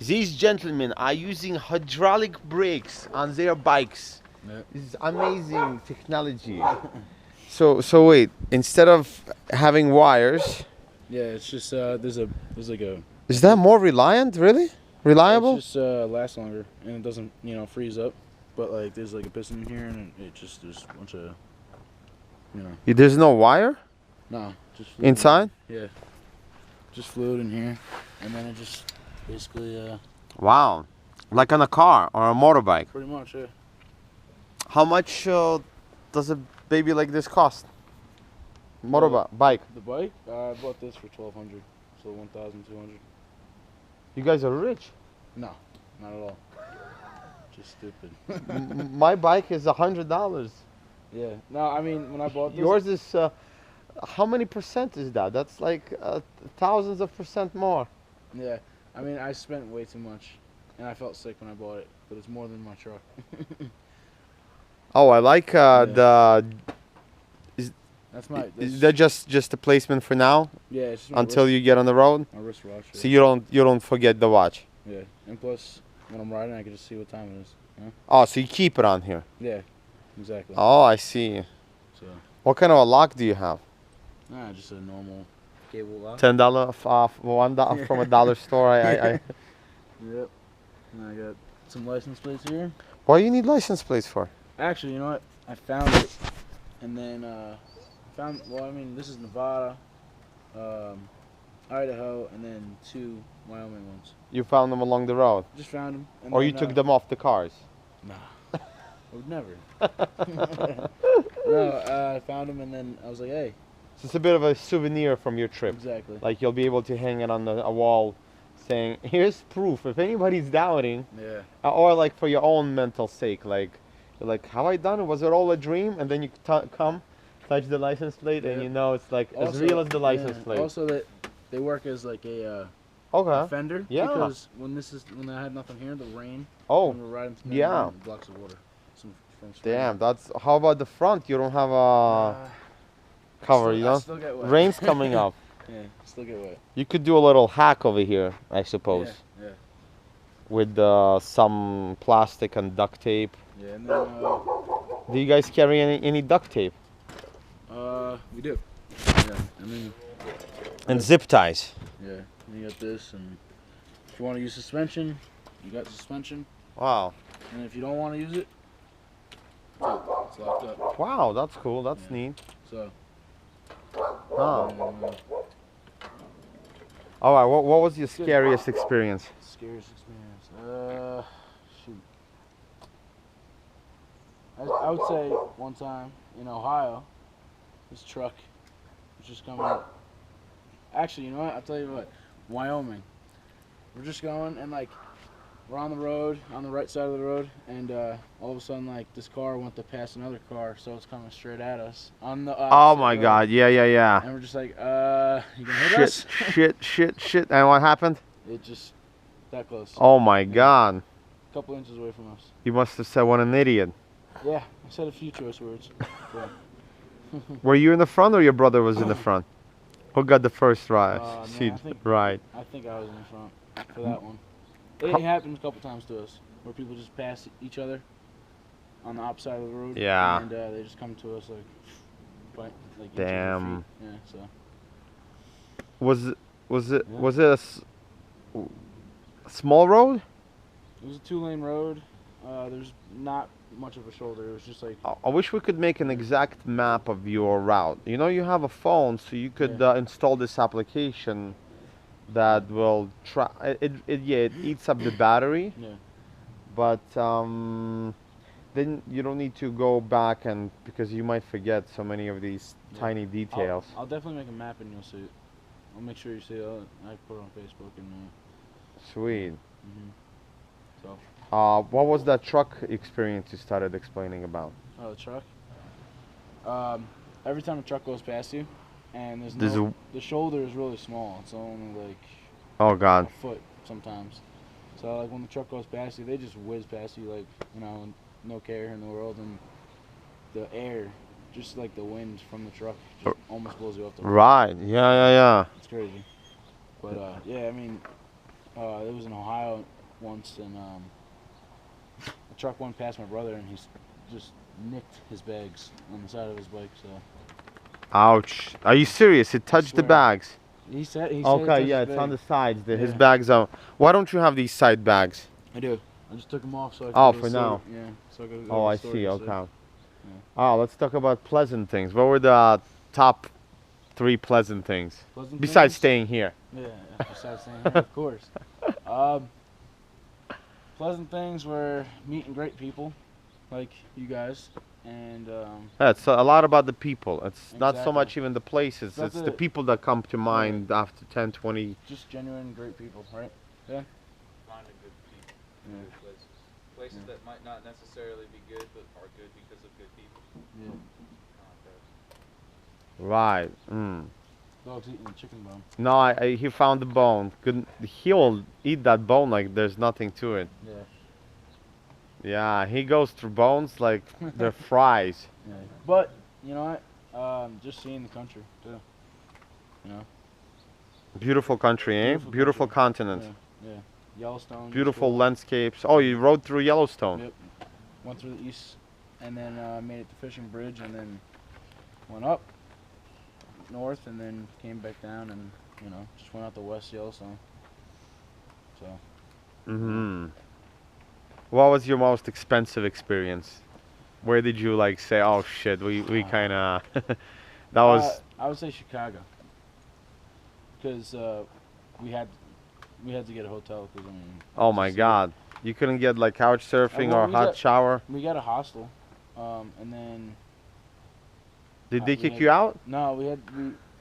These gentlemen are using hydraulic brakes on their bikes. Yeah. This is amazing technology. So wait, instead of having wires, Yeah, it's just there's like a. is that more reliant? Really? Reliable? It's just lasts longer and it doesn't freeze up, but like there's like a piston in here and it just there's a bunch of There's no wire no just fluid inside? yeah, just fluid in here, and then it just basically Wow. Like on a car or a motorbike. pretty much yeah. How much does a baby like this cost? Bike. The bike I bought this for 1,200, so 1,200. You guys are rich. No, not at all. Just stupid. My bike is $100. Yeah. No, I mean when I bought this. Yours is how many percent is that? That's like thousands of percent more. Yeah. I mean I spent way too much, and I felt sick when I bought it, but it's more than my truck. Oh, I like the. That's my. Is that just a placement for now Yeah, it's just my until wrist, you get on the road? my wristwatch. So you don't forget the watch. Yeah, and plus when I'm riding, I can just see what time it is. Oh, so you keep it on here. Yeah, exactly. Oh, I see. So. What kind of a lock do you have? Nah, just a normal cable lock. $10 off, $1 from a dollar store. Yep. And I got some license plates here. What do you need license plates for? Actually, you know what? I found it, and then well, I mean, this is Nevada, Idaho, and then 2 Wyoming ones. You found them along the road, Just found them. And or then, you took them off the cars? Nah, I would never. No, I found them, and then I was like, hey. So it's a bit of a souvenir from your trip. Exactly. Like you'll be able to hang it on a wall, saying, "Here's proof." If anybody's doubting, Yeah. Or like for your own mental sake, like, you're like, "Have I done it? Was it all a dream?" And then you come, touch the license plate, and Yeah. you know it's like as Also, real as the license yeah, plate. Also, that they work as like a Okay. fender. Yeah. Because when I had nothing here, the rain. Oh, When we're riding through yeah. the rain, it blocks the water. From spraying. damn. That's how about the front? You don't have a cover, you I know? still get wet. Rain's coming up. Yeah, still get wet. You could do a little hack over here, I suppose, Yeah. with some plastic and duct tape. Yeah, and then Do you guys carry any duct tape? we do. Yeah, I mean, And zip ties. yeah, and you got this, and if you want to use suspension, you got suspension, Wow. and if you don't want to use it, it's locked up. Wow, that's cool. That's Yeah. neat. So, Huh. All right. What was your scariest experience? scariest experience. Shoot. I would say one time in Ohio, this truck was just coming. Actually, you know what? I'll tell you what. Wyoming. We're just going and like we're on the road, on the right side of the road, and all of a sudden like this car went to pass another car, so it's coming straight at us on the. Oh my God! Yeah, yeah, yeah. And we're just like, you gonna hit us? Shit. And what happened? It just that close. Oh my God! A couple inches away from us. You must have said, "What an idiot." Yeah, I said a few choice words. Yeah. Were you in the front or your brother was in the front? Who got the first ride? Man, seat? I think- Right. I think I was in the front for that one. It happened a couple times to us where people just pass each other on the opposite side of the road. Yeah. And they just come to us like, like into their Damn. feet. Yeah. So. Was it Yeah. a small road? It was a 2-lane road. There's not much of a shoulder. It was just like. I wish we could make an exact map of your route. You know, you have a phone, so you could Yeah. install this application that will try. It eats up the battery, Yeah. but then you don't need to go back because you might forget so many of these Yeah. tiny details. I'll definitely make a map and you'll see it. I'll make sure you see it. I put it on Facebook and. Sweet. So. What was that truck experience you started explaining about? Oh, the truck. Every time a truck goes past you, and the shoulder is really small. It's only like Oh a God. foot sometimes. So like when the truck goes past you, they just whiz past you like no care in the world, and the air, just like the wind from the truck, just almost blows you off the road. Right. Yeah. It's crazy. But yeah, I mean, It was in Ohio once, and a truck went past my brother, and he's just nicked his bags on the side of his bike. So Ouch. Are you serious? It touched the swear. bags. he said it Okay, touched yeah, his it's on bag. the sides. His Yeah. bags are. Why don't you have these side bags? I do. I just took them off so I could Oh, go to for the store. now. Yeah, so I could go Oh, to I the store see. yesterday. Okay. Oh, let's talk about pleasant things. What were the top 3 pleasant things Pleasant besides things? staying here? Yeah, besides saying that, of course. Um, pleasant things were meeting great people, like you guys, and Yeah, it's a lot about the people. It's not so Exactly. much even the places. That's It's the it. people that come to mind after 10, 20. just genuine great people, right? Finding good people, Yeah. good places. Places that might not necessarily be good, but are good because of good people. Yeah. Right. Mm. Dogs eating the chicken bone. No, he found the bone. Couldn't, he'll eat that bone like there's nothing to it. Yeah. Yeah, he goes through bones like they're fries. Yeah. But you know what? Just seeing the country too. You know. Beautiful country, eh? Beautiful Beautiful country. continent. Yeah. Yellowstone. was Beautiful cool. landscapes. Oh, you rode through Yellowstone. Yep. Went through the east, and then made it to Fishing Bridge, and then went up north, and then came back down, and just went out the west Yellowstone. So Mm-hmm. What was your most expensive experience? Where did you like say, oh shit, we kind of that was I would say Chicago, because we had to get a hotel because oh my god. You couldn't get like couch surfing well, or we hot got- shower? we got a hostel, and then Did they we kick had- you out? no, it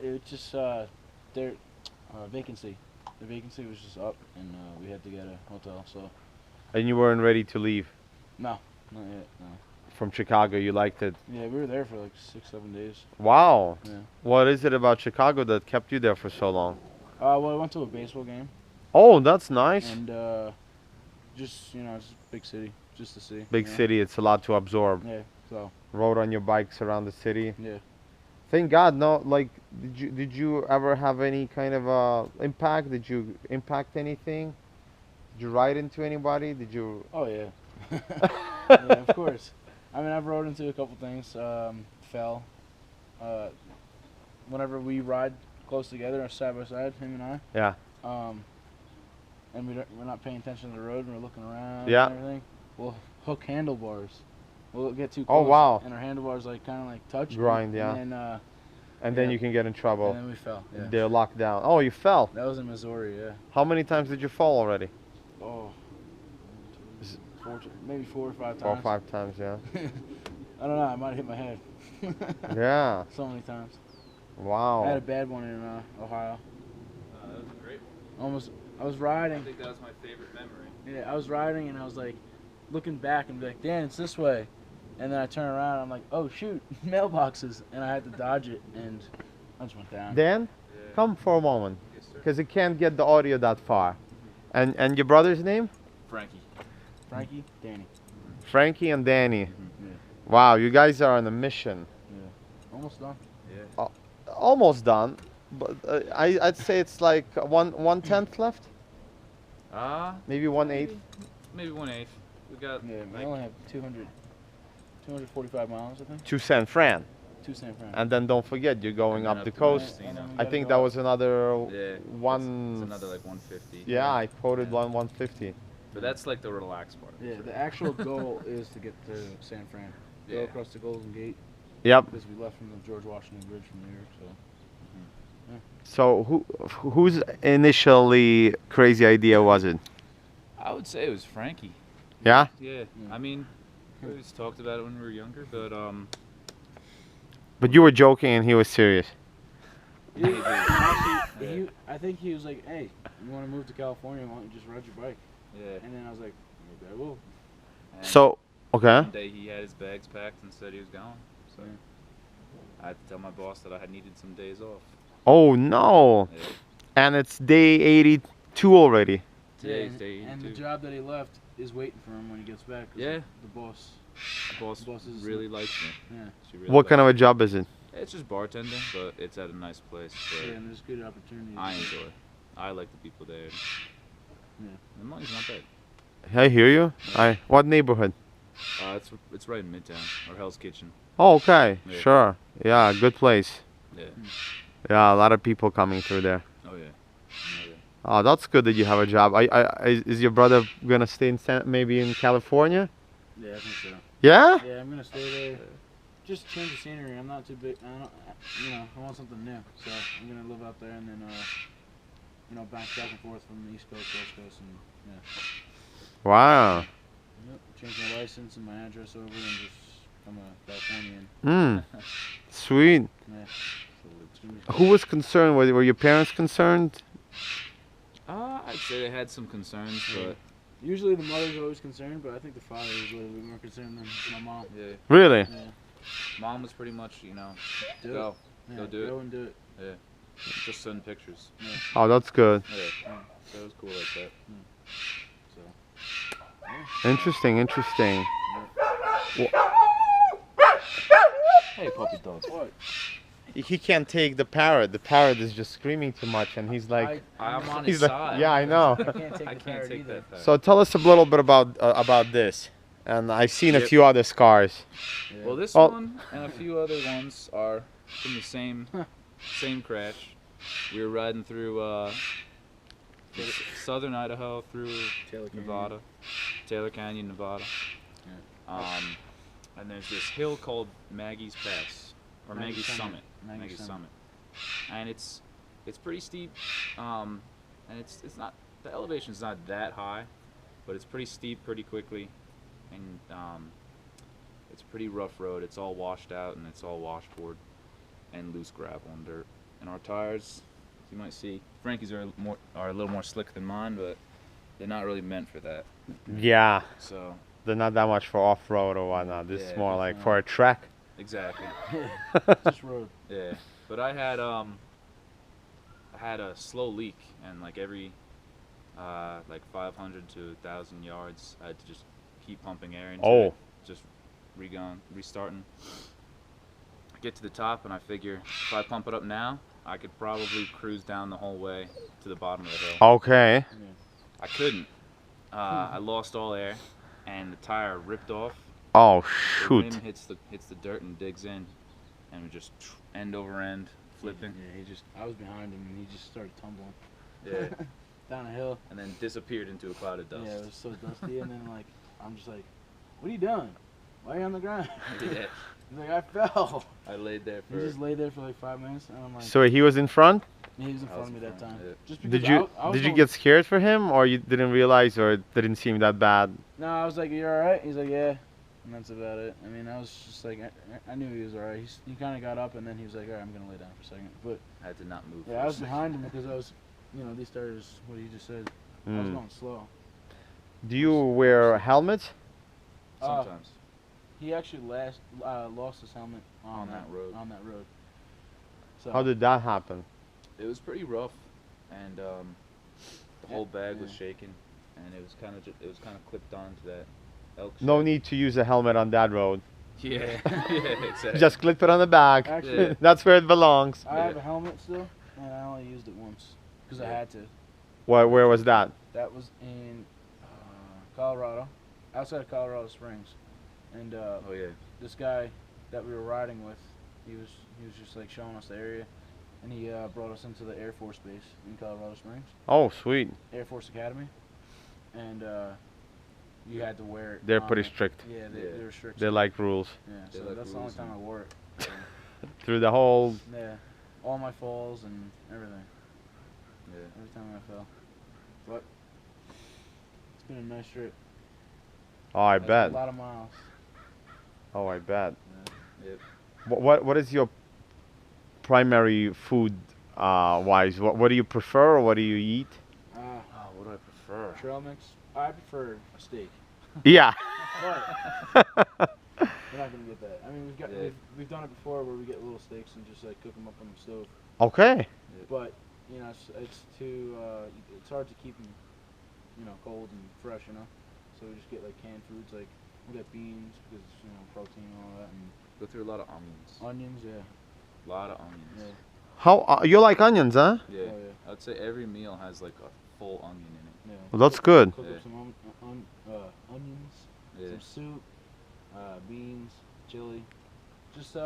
was just their vacancy. The vacancy was just up, and we had to get a hotel. So And you weren't ready to leave not yet. No. from Chicago. You liked it. Yeah, we were there for like 6-7 days. Wow. Yeah. What is it about Chicago that kept you there for so long? Well, I went to a baseball game, Oh, that's nice. and just it's a big city, just to see. Big you know? city, it's a lot to absorb. Yeah. So Rode on your bikes around the city. yeah. Thank God, no. Like, did you ever have any kind of impact? Did you impact anything? Did you ride into anybody? Did you? Oh yeah. Yeah, of course. I mean, I've rode into a couple things. Fell. Whenever we ride close together, or side by side, him and I. Yeah. And we're not paying attention to the road, and we're looking around. Yeah. And everything. We'll hook handlebars. We'll get too Oh, close. wow. And our handlebars kind of touch. Grind, yeah. And then, And then Yeah. you can get in trouble. and then we fell. Yeah. They're locked down. Oh, you fell. That was in Missouri. Yeah. How many times did you fall already? Oh. Maybe 4 or 5 times. 4 or 5 times, yeah. I don't know. I might have hit my head. Yeah. So many times. I had a Wow. bad one in Ohio. That was a great one. Almost. I was I riding. think that was my favorite memory. Yeah, I was riding and I was like looking back and be like, Dan, it's this way. And then I turn around and I'm like, oh shoot, mailboxes. And I had to dodge it and I just went down. Dan, Yeah. come for a moment, Yes, sir. because it can't get the audio that far. And your brother's name? Frankie. Frankie, Danny. Frankie and Danny. Yeah, Wow, you guys are on a mission. almost done. Yeah. Almost done, but I'd say it's like 1/10 left, maybe 1/8. Maybe 1/8. We got Yeah, we like only have 245 miles, I think, To San Fran, to San Fran. and then don't forget you're going And then up the up to coast. Messina. And then we I gotta think go that up. was another yeah. one. It's another like 150. Yeah, I quoted Yeah. 150. But that's like the relaxed part. Yeah, the actual goal is to get to San Fran. Go Yeah. across the Golden Gate Yep. because we left from the George Washington Bridge from New York. So So whose initially crazy idea was it? I would say it was Frankie. Yeah. Yeah. Yeah. I mean, we always talked about it when we were younger, but But you were joking and he was serious. Yeah, actually, Yeah. I think he was like, "Hey, you want to move to California? Why don't you just ride your bike?" yeah. And then I was like, "Maybe I will." And So okay. one day he had his bags packed and said he was gone. So Yeah. I had to tell my boss that I had needed some days off. Oh no. Yeah. And it's day 82 already. Today's and, day and the 82. job that he left is waiting for him when he gets back. 'cause Yeah. The boss. The boss boss is- really likes me. Yeah. She really What kind of likes a job is it? me. It's just bartending, but it's at a nice place. So Yeah, and there's good opportunities. I enjoy it. I like the people there. The money's not bad. I hear you. What neighborhood? It's right in Midtown or Hell's Kitchen. Oh, okay. Yeah. Sure. Yeah, good place. Yeah. Yeah, a lot of people coming through there. Oh yeah. Oh, that's good that you have a job. Is your brother gonna stay in maybe in California? Yeah, I think so. Yeah? Yeah, I'm gonna stay there. Just change the scenery. I'm not too big. I don't, I want something new. So I'm gonna live out there and then, bounce back and forth from the East Coast, West Coast, and yeah. Wow. Yep. Change my license and my address over and just become a Californian. Sweet. Yeah. Who was concerned? Were your parents concerned? I'd say they had some concerns, but Usually the mother's always concerned, but I think the father was a little bit more concerned than my mom. yeah, Really? Yeah. mom was pretty much, Do go, it. go Yeah, do it. Go and do it. Just send pictures. Oh, that's good. Yeah. So it was cool like that. So. Interesting. Hey, puppy dog. What? He can't take the parrot. The parrot is just screaming too much, and he's like, I'm on he's his like, side. yeah, I know. I can't take I the can't parrot take either. that parrot. So tell us a little bit about this. And I've seen a Yep. few other scars. Yeah. Well, this Oh. one and a few other ones are from the same crash. We were riding through southern Idaho through Taylor Canyon. Nevada, Taylor Canyon, Nevada. And there's this hill called Maggie's Pass or Maggie's Maggie's Summit. Summit. Maggie's Summit. And it's pretty steep. And it's not, the elevation's not that high, but it's pretty steep pretty quickly. And it's a pretty rough road. It's all washed out and it's all washboard and loose gravel and dirt. And our tires, as you might see, Frankie's are a little more slick than mine, but they're not really meant for that. Yeah, So they're not that much for off-road or whatnot. This is Yeah, more like for a trek. exactly. Just road. Yeah. But I had a slow leak, and like every like 500 to 1,000 yards, I had to just keep pumping air into it, just restarting. I get to the top, and I figure if I pump it up now, I could probably cruise down the whole way to the bottom of the hill. Okay. I couldn't. I lost all air, and the tire ripped off. Oh The shoot. rim hits the dirt and digs in, and we just end over end flipping. Yeah, I was behind him and he just started tumbling. Yeah. Down a hill. And then disappeared into a cloud of dust. Yeah, it was so dusty and then I'm just like, what are you doing? Why are you on the ground? Yeah. He's like, I fell. I laid there He for. just laid there for like 5 minutes and I'm like, So he was in front? he was in I front was of me in that front, time. yeah. Just because Did you I was did you going- get scared for him, or you didn't realize, or it didn't seem that bad? No, I was like, you alright? He's like, yeah. And that's about it. I mean, I was just like, I knew he was alright. He kind of got up and then he was like, alright, I'm going to lay down for a second. But I had to not move. yeah, I was behind him because I was, these tires, what he just said, I was going slow. Do you wear helmets? Sometimes. He actually lost his helmet On that road. On that road. So How did that happen? It was pretty rough, and the whole bag was yeah. shaking, and it was kind of clipped onto that elk. No shed. need to use a helmet on that road. Yeah. Yeah. Exactly. Just clip it on the back. Actually, Yeah. That's where it belongs. I have a helmet still, and I only used it once because I Yeah. had to. Where was that? That was in Colorado, outside of Colorado Springs, and Oh yeah. this guy that we were riding with, he was just like showing us the area, and he brought us into the Air Force Base in Colorado Springs, Oh, sweet. Air Force Academy, and you had to wear it. They're on pretty it. strict. Yeah, Yeah. they're strict. They like rules. Yeah, They so like that's the only rules time and- I wore it. So, Through the whole. yeah, all my falls and everything. Yeah. Every time I fell. But it's been a nice trip. Oh, I That's bet. A lot of miles. Oh, I bet. Yep. What is your primary food wise? What do you prefer, or what do you eat? Oh, what do I prefer? Trail mix. I prefer a steak. Yeah. But we're not gonna get that. I mean, Yeah. we've done it before where we get little steaks and just like cook them up on the stove. Okay. But it's too it's hard to keep them cold and fresh. So we just get like canned foods. Like we got beans because protein and all that, and Go through a lot of onions. onions. Yeah. A lot of onions. Yeah. How you like onions, huh? Yeah. Oh, yeah. I'd say every meal has like a full onion in it. Yeah. Well, that's good. Cook Yeah. up some onions, Yeah. some soup, beans, chili, just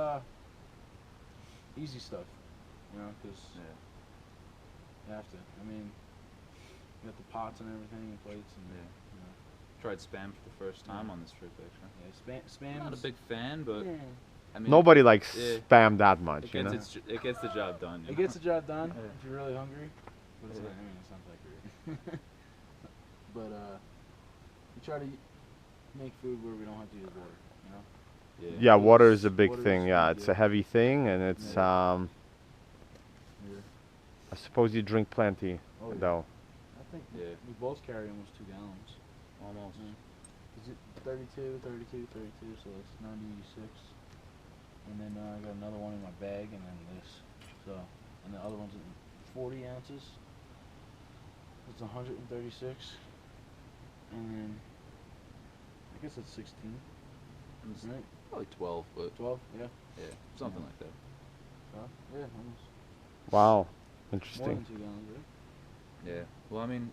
easy stuff, you know, because Yeah. you have to. I mean, you got the pots and everything and plates and Yeah. you know. Tried spam for the first time Yeah. on this trip, actually. Yeah, spam. Not a big fan, but Yeah. I mean, Nobody likes yeah. spam that much, It you know. it gets the job done. You It know? gets the job done Yeah. if you're really hungry. But it's Yeah. not, I mean, it's not that great. But we try to make food where we don't have to use water, you know. Yeah, water is a Water's- big water's thing. Yeah, big, it's yeah. a heavy thing, and it's Yeah. I suppose you drink plenty, Oh, yeah. though. I think Yeah. we both carry almost 2 gallons. Almost. Is it 32, so it's 96. And then I got another one in my bag, and then this. So, and the other one's in 40 ounces. It's 136. And then, I guess it's 16, It's right? probably 12, but 12, yeah. yeah, something like that. So, yeah, almost Wow, more interesting. than 2 gallons, right? Yeah. Well, I mean,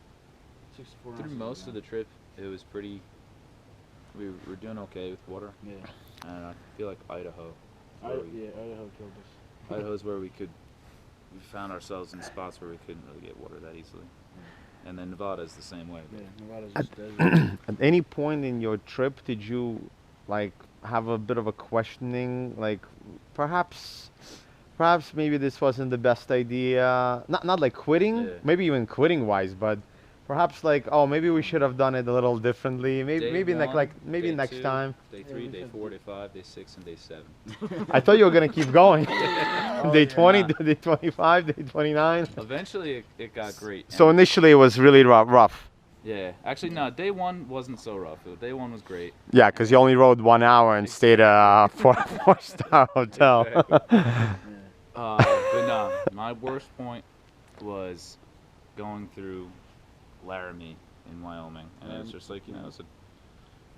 64 through ounces. most of the trip, it was pretty. We were doing okay with water, Yeah. and I feel like Idaho. where we- Idaho killed us. Idaho's where we found ourselves in spots where we couldn't really get water that easily. And then Nevada is the same way. Yeah, but Nevada's just desert. At any point in your trip, did you like have a bit of a questioning, like perhaps maybe this wasn't the best idea? Not like quitting, Yeah. maybe even quitting wise, but perhaps like, oh, maybe we should have done it a little differently. Maybe Day maybe one, maybe day next 2, time. Day Yeah, 3, we day could 4, do- day 5, day 6, and day 7. I thought you were gonna keep going. Oh, Day yeah. 20, Nah. day 25, day 29. Eventually, it got great. So and- initially it was really rough. yeah, actually, no. Day 1 wasn't so rough. Day 1 was great. Yeah, because you only rode 1 hour and stayed at a four-star hotel. Exactly. Yeah. But no, my worst point was going through Laramie in Wyoming, and it was just like, it was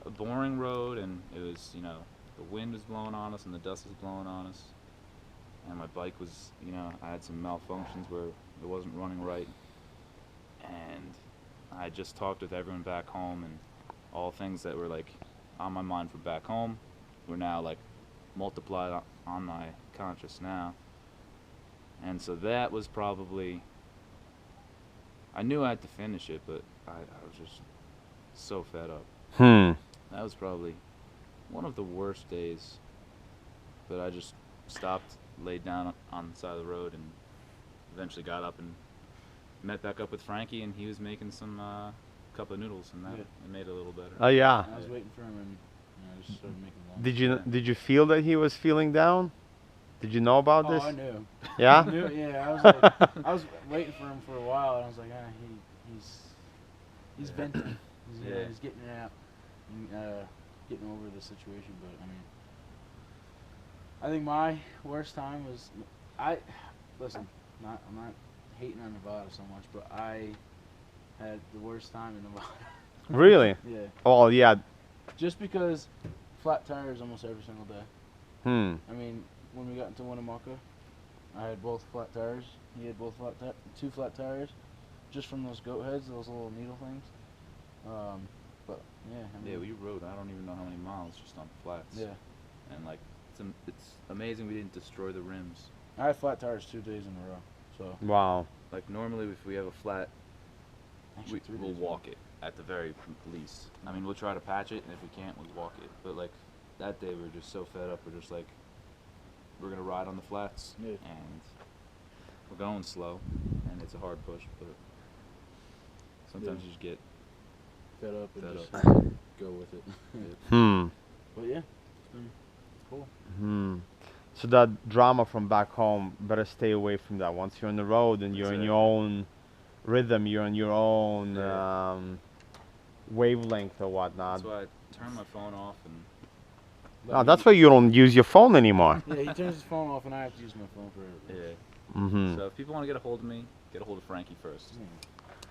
a boring road, and it was, the wind was blowing on us and the dust was blowing on us, and my bike was, I had some malfunctions where it wasn't running right, and I just talked with everyone back home, and all things that were like on my mind from back home were now like multiplied on my conscious now. And so that was probably, I knew I had to finish it, but I was just so fed up. That was probably one of the worst days. But I just stopped, laid down on the side of the road, and eventually got up and met back up with Frankie, and he was making some cup of noodles, and that Yeah. it made it a little better. Oh yeah. I was waiting for him, and I just started making lunch. Did you feel that he was feeling down? Did you know about Oh, this? I knew. Yeah. I knew, yeah, I was like, I was waiting for him for a while, and I was like, he's venting. Yeah. He's getting it out, and, getting over the situation. But I mean, I think my worst time was, listen, I'm not hating on Nevada so much, but I had the worst time in Nevada. Really? Yeah, Oh yeah. just because flat tires almost every single day. I mean, when we got into Winnemucca, I had both flat tires. He had both two flat tires, just from those goat heads, those little needle things. But yeah, I mean, Yeah, we rode, I don't even know how many miles just on flats. yeah, And like, it's amazing we didn't destroy the rims. I had flat tires 2 days in a row. So Wow. Like normally if we have a flat, actually 3 we'll days in a row. walk it at the very least. I mean, we'll try to patch it, and if we can't, we'll walk it. But like, that day we were just so fed up, we're just like, we're gonna ride on the flats, Yeah. and we're going slow, and it's a hard push, but sometimes Yeah. you just get Fed up and fed just up. go with it. But yeah, it's been cool. So that drama from back home, better stay away from that. Once you're on the road and you're in your own rhythm, you're in your own wavelength or whatnot. That's why I turn my phone off, and Oh, that's why you don't use your phone anymore. Yeah, he turns his phone off, and I have to use my phone for everything. Mm-hmm. So if people want to get a hold of me, get a hold of Frankie first.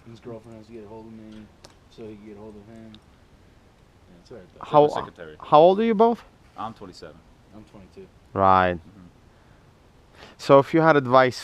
His girlfriend has to get a hold of me, so he can get a hold of him. Yeah, it's alright. My How secretary. how old are you both? I'm 27. I'm 22. Right. Mhm. So if you had advice